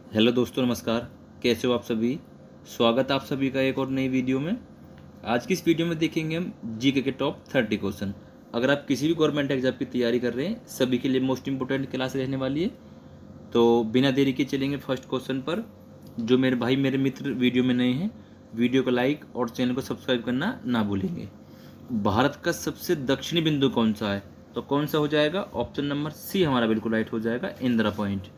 Hello दोस्तों, नमस्कार। कैसे हो आप सभी। स्वागत है आप सभी का एक और नई वीडियो में। आज की इस वीडियो में देखेंगे हम जीके के टॉप 30 क्वेश्चन। अगर आप किसी भी गवर्नमेंट एग्जाम की तैयारी कर रहे हैं, सभी के लिए मोस्ट इंपोर्टेंट क्लास रहने वाली है। तो बिना देरी के चलेंगे फर्स्ट क्वेश्चन पर। जो मेरे भाई मेरे मित्र वीडियो में नए हैं, वीडियो को लाइक और चैनल को सब्सक्राइब करना ना भूलेंगे। भारत का सबसे दक्षिणी बिंदु कौन सा है? तो कौन सा हो जाएगा? ऑप्शन नंबर सी हमारा बिल्कुल राइट हो जाएगा, इंदिरा पॉइंट।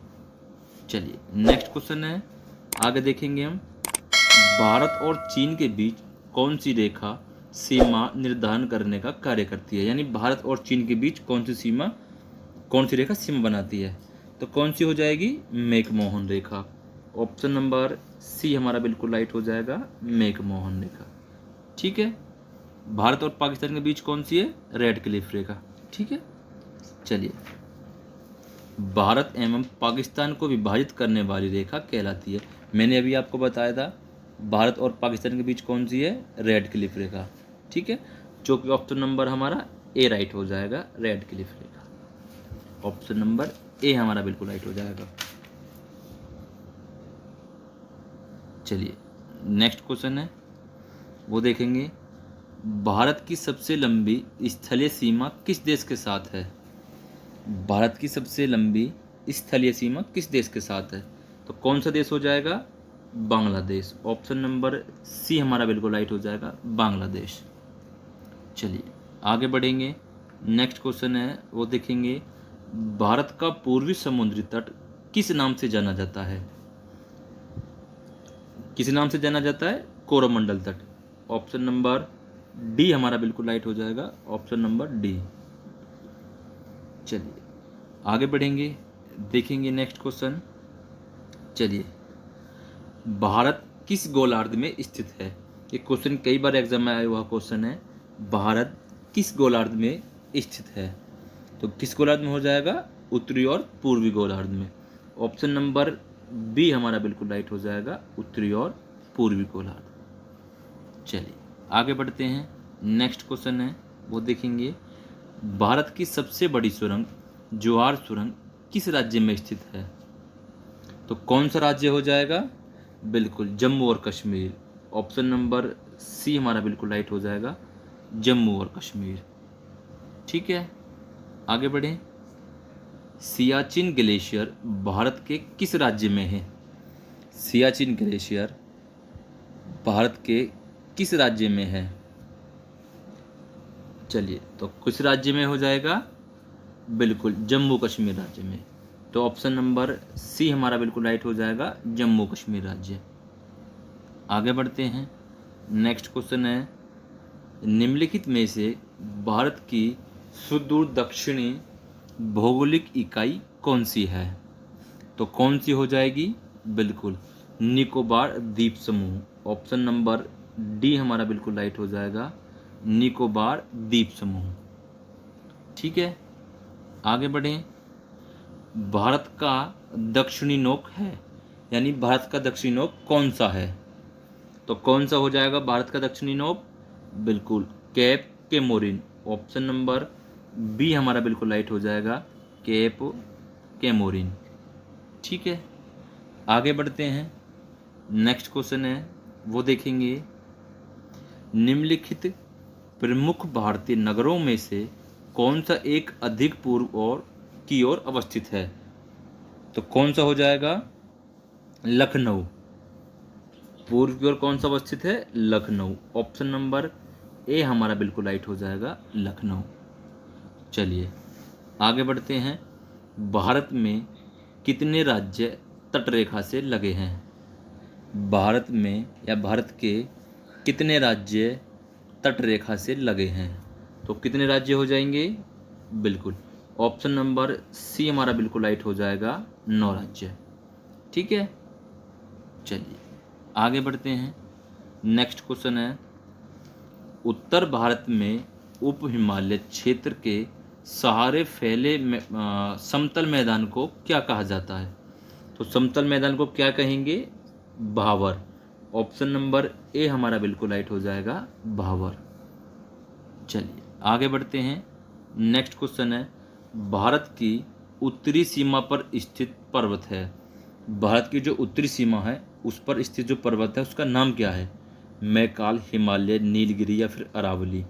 चलिए नेक्स्ट क्वेश्चन है, आगे देखेंगे हम। भारत और चीन के बीच कौन सी रेखा सीमा निर्धारण करने का कार्य करती है? यानी भारत और चीन के बीच कौन सी रेखा सीमा बनाती है? तो कौन सी हो जाएगी? मैकमोहन रेखा। ऑप्शन नंबर सी हमारा बिल्कुल राइट हो जाएगा, मैकमोहन रेखा। ठीक है। भारत और पाकिस्तान के बीच कौन सी है? रेड क्लिफ रेखा। ठीक है। चलिए, भारत एवं पाकिस्तान को विभाजित करने वाली रेखा कहलाती है। मैंने अभी आपको बताया था भारत और पाकिस्तान के बीच कौन सी है? रेड क्लिफ रेखा। ठीक है, जो कि ऑप्शन नंबर हमारा ए राइट हो जाएगा, red Cliff Rekha. Option number A हमारा बिल्कुल राइट हो जाएगा। चलिए नेक्स्ट क्वेश्चन है, वो देखेंगे। भारत की सबसे लंबी स्थलीय सीमा किस देश के साथ है? भारत की सबसे लंबी स्थलीय सीमा किस देश के साथ है? तो कौन सा देश हो जाएगा? बांग्लादेश। ऑप्शन नंबर सी हमारा बिल्कुल राइट हो जाएगा, बांग्लादेश। चलिए आगे बढ़ेंगे। नेक्स्ट क्वेश्चन है, वो देखेंगे। भारत का पूर्वी समुद्री तट किस नाम से जाना जाता है? किस नाम से जाना जाता है? कोरोमंडल तट। ऑप्शन नंबर डी हमारा बिल्कुल राइट हो जाएगा, ऑप्शन नंबर डी। चलिए आगे बढ़ेंगे, देखेंगे नेक्स्ट क्वेश्चन। चलिए, भारत किस गोलार्ध में स्थित है? ये क्वेश्चन कई बार एग्जाम में आया हुआ क्वेश्चन है। भारत किस गोलार्ध में स्थित है? तो किस गोलार्ध में हो जाएगा? उत्तरी और पूर्वी गोलार्ध में। ऑप्शन नंबर बी हमारा बिल्कुल राइट हो जाएगा, उत्तरी और पूर्वी गोलार्ध। चलिए आगे बढ़ते हैं। नेक्स्ट क्वेश्चन है, वो देखेंगे। भारत की सबसे बड़ी सुरंग ज्वार सुरंग किस राज्य में स्थित है? तो कौन सा राज्य हो जाएगा? बिल्कुल जम्मू और कश्मीर। ऑप्शन नंबर सी हमारा बिल्कुल राइट हो जाएगा, जम्मू और कश्मीर। ठीक है, आगे बढ़ें। सियाचिन ग्लेशियर भारत के किस राज्य में है? सियाचिन ग्लेशियर भारत के किस राज्य में है? चलिए, तो किस राज्य में हो जाएगा? बिल्कुल जम्मू कश्मीर राज्य में। तो ऑप्शन नंबर सी हमारा बिल्कुल राइट हो जाएगा, जम्मू कश्मीर राज्य। आगे बढ़ते हैं। नेक्स्ट क्वेश्चन है, निम्नलिखित में से भारत की सुदूर दक्षिणी भौगोलिक इकाई कौन सी है? तो कौन सी हो जाएगी? बिल्कुल निकोबार द्वीप समूह। ऑप्शन नंबर डी हमारा बिल्कुल राइट हो जाएगा, निकोबार द्वीप समूह। ठीक है, आगे बढ़ें। भारत का दक्षिणी नोक है, यानी भारत का दक्षिणी नोक कौन सा है? तो कौन सा हो जाएगा भारत का दक्षिणी नोक? बिल्कुल cap Comorin. Option number B हमारा बिल्कुल राइट हो जाएगा, केप केमोरिन। ठीक है, आगे बढ़ते हैं। नेक्स्ट क्वेश्चन है, वो देखेंगे। निम्नलिखित प्रमुख भारतीय नगरों में से कौन सा एक अधिक पूर्व और की ओर अवस्थित है? तो कौन सा हो जाएगा? लखनऊ। पूर्व की ओर कौन सा अवस्थित है? लखनऊ। ऑप्शन नंबर ए हमारा बिल्कुल राइट हो जाएगा, लखनऊ। चलिए आगे बढ़ते हैं। भारत में कितने राज्य तटरेखा से लगे हैं? भारत में या भारत के कितने राज्य तटरेखा से लगे हैं? तो कितने राज्य हो जाएंगे? बिल्कुल ऑप्शन नंबर सी हमारा बिल्कुल राइट हो जाएगा, 9 राज्य। ठीक है, चलिए आगे बढ़ते हैं। नेक्स्ट क्वेश्चन है, उत्तर भारत में उप हिमालय क्षेत्र के सहारे फैले समतल मैदान को क्या कहा जाता है? तो समतल मैदान को क्या कहेंगे? भावर। ऑप्शन नंबर ए हमारा बिल्कुल राइट हो जाएगा, भावर। चलिए आगे बढ़ते हैं। नेक्स्ट क्वेश्चन है, भारत की उत्तरी सीमा पर स्थित पर्वत है। भारत की जो उत्तरी सीमा है उस पर स्थित जो पर्वत है उसका नाम क्या है? मैकाल, हिमालय, नीलगिरी या फिर अरावली?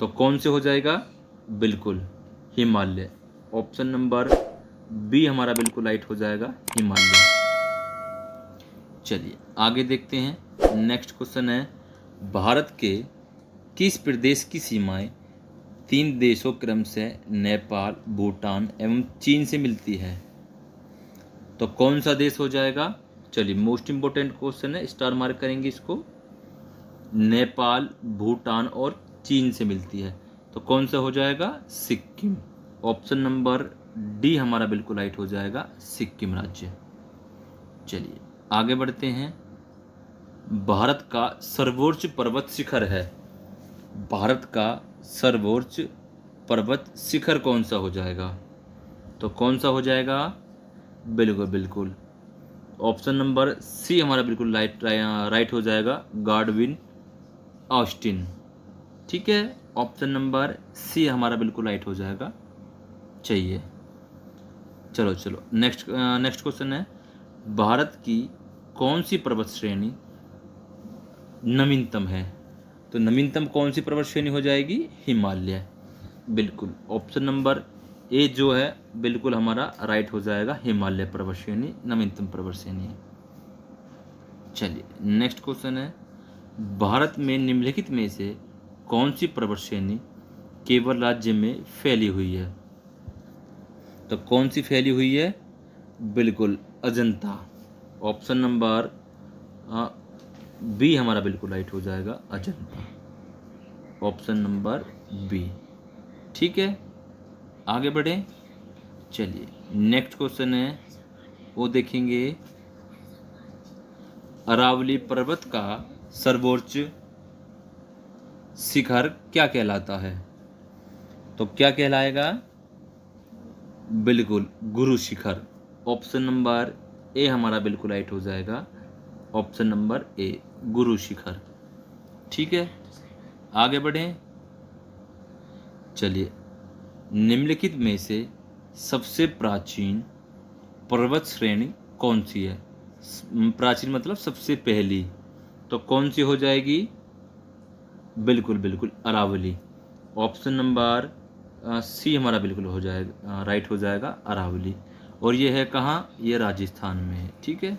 तो कौन से हो जाएगा? बिल्कुल हिमालय। ऑप्शन नंबर बी हमारा बिल्कुल राइट हो जाएगा, हिमालय। चलिए आगे देखते हैं। नेक्स्ट क्वेश्चन है, भारत के किस प्रदेश की सीमाएं 3 देशों क्रम से नेपाल, भूटान एवं चीन से मिलती है? तो कौन सा देश हो जाएगा? चलिए मोस्ट इंपोर्टेंट क्वेश्चन है, स्टार मार्क करेंगे इसको। नेपाल, भूटान और चीन से मिलती है, तो कौन सा हो जाएगा? सिक्किम। ऑप्शन नंबर डी हमारा बिल्कुल राइट हो जाएगा, सिक्किम राज्य। चलिए आगे बढ़ते हैं। भारत का सर्वोच्च पर्वत शिखर है, भारत का सर्वोच्च पर्वत शिखर कौन सा हो जाएगा? तो कौन सा हो जाएगा? बिल्कुल बिल्कुल ऑप्शन नंबर सी हमारा बिल्कुल राइट हो जाएगा, गार्डविन ऑस्टिन। ठीक है, ऑप्शन नंबर सी हमारा बिल्कुल राइट हो जाएगा। चाहिए चलो चलो नेक्स्ट क्वेश्चन है, भारत की कौन सी पर्वत श्रेणी नवीनतम है? तो नवीनतम कौन सी पर्वत श्रेणी हो जाएगी? हिमालय। बिल्कुल ऑप्शन नंबर ए जो है बिल्कुल हमारा राइट हो जाएगा, हिमालय पर्वत श्रेणी नवीनतम पर्वत श्रेणी है। चलिए नेक्स्ट क्वेश्चन है, भारत में निम्नलिखित में से कौन सी पर्वत श्रेणी केवल राज्य में फैली हुई है? तो कौन सी फैली हुई है? बिल्कुल अजंता। ऑप्शन नंबर बी हमारा बिल्कुल राइट हो जाएगा, अजंता। Option number B. ठीक है, आगे बढ़े। चलिए नेक्स्ट क्वेश्चन है, वो देखेंगे, अरावली पर्वत का सर्वोच्च शिखर क्या कहलाता है? तो क्या कहलाएगा? बिल्कुल Guru Shikhar. Option number A हमारा बिल्कुल राइट हो जाएगा, option number A Guru Shikhar. ठीक है, आगे बढ़ें। चलिए निम्नलिखित में से सबसे प्राचीन पर्वत श्रेणी कौन सी है? प्राचीन मतलब सबसे पहली, तो कौन सी हो जाएगी? बिल्कुल बिल्कुल अरावली। ऑप्शन नंबर सी हमारा बिल्कुल हो जाएगा, राइट हो जाएगा, अरावली। और ये है कहाँ? ये राजस्थान में है। ठीक है,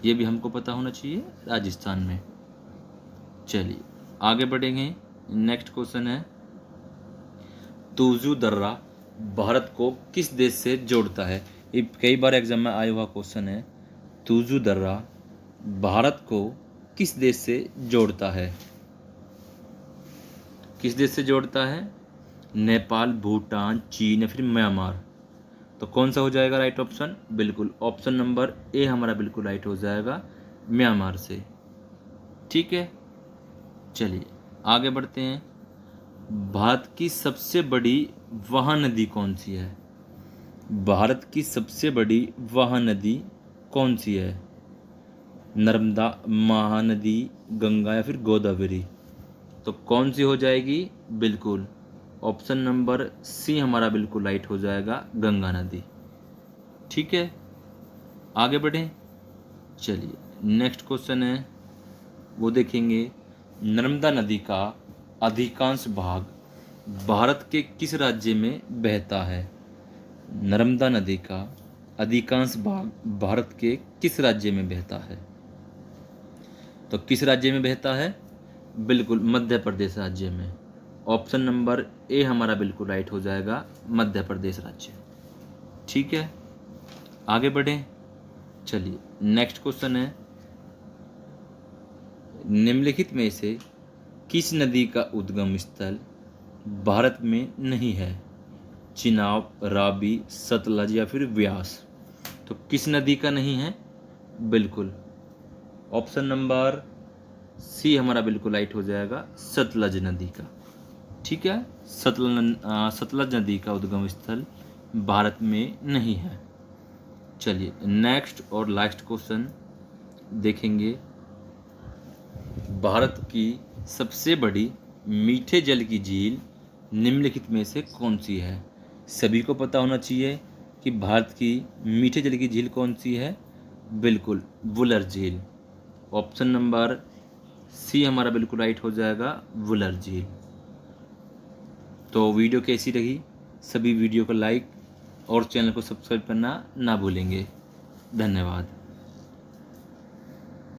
ये भी हमको पता होना चाहिए, राजस्थान में। चलिए आगे बढ़ेंगे। नेक्स्ट क्वेश्चन है, तुजू दर्रा भारत को किस देश से जोड़ता है? ये कई बार एग्जाम में आया हुआ क्वेश्चन है। तुजू दर्रा भारत को किस देश से जोड़ता है? किस देश से जोड़ता है? नेपाल, भूटान, चीन या फिर म्यांमार? तो कौन सा हो जाएगा राइट ऑप्शन? बिल्कुल ऑप्शन नंबर ए हमारा बिल्कुल राइट हो जाएगा, म्यांमार से। ठीक है, चलिए आगे बढ़ते हैं। भारत की सबसे बड़ी वह नदी कौन सी है? भारत की सबसे बड़ी वह नदी कौन सी है? नर्मदा, महानदी, गंगा या फिर गोदावरी? तो कौन सी हो जाएगी? बिल्कुल ऑप्शन नंबर सी हमारा बिल्कुल राइट हो जाएगा, गंगा नदी। ठीक है, आगे बढ़ें। चलिए नेक्स्ट क्वेश्चन है, वो देखेंगे, नर्मदा नदी का अधिकांश भाग भारत के किस राज्य में बहता है? नर्मदा नदी का अधिकांश भाग भारत के किस राज्य में बहता है? तो किस राज्य में बहता है? बिल्कुल मध्य प्रदेश राज्य में। ऑप्शन नंबर ए हमारा बिल्कुल राइट हो जाएगा, मध्य प्रदेश राज्य। ठीक है, आगे बढ़ें। चलिए नेक्स्ट क्वेश्चन है, निम्नलिखित में से किस नदी का उद्गम स्थल भारत में नहीं है? चिनाब, रावी, सतलज या फिर व्यास? तो किस नदी का नहीं है? बिल्कुल ऑप्शन नंबर सी हमारा बिल्कुल राइट हो जाएगा, सतलज नदी का। ठीक है, सतलज नदी का उद्गम स्थल भारत में नहीं है। चलिए नेक्स्ट और लास्ट क्वेश्चन देखेंगे, भारत की सबसे बड़ी मीठे जल की झील निम्नलिखित में से कौन सी है? सभी को पता होना चाहिए कि भारत की मीठे जल की झील कौन सी है? बिल्कुल वुलर झील। ऑप्शन नंबर सी हमारा बिल्कुल राइट हो जाएगा, वुलर झील। तो वीडियो कैसी रही? सभी वीडियो को लाइक और चैनल को सब्सक्राइब करना ना भूलेंगे। धन्यवाद।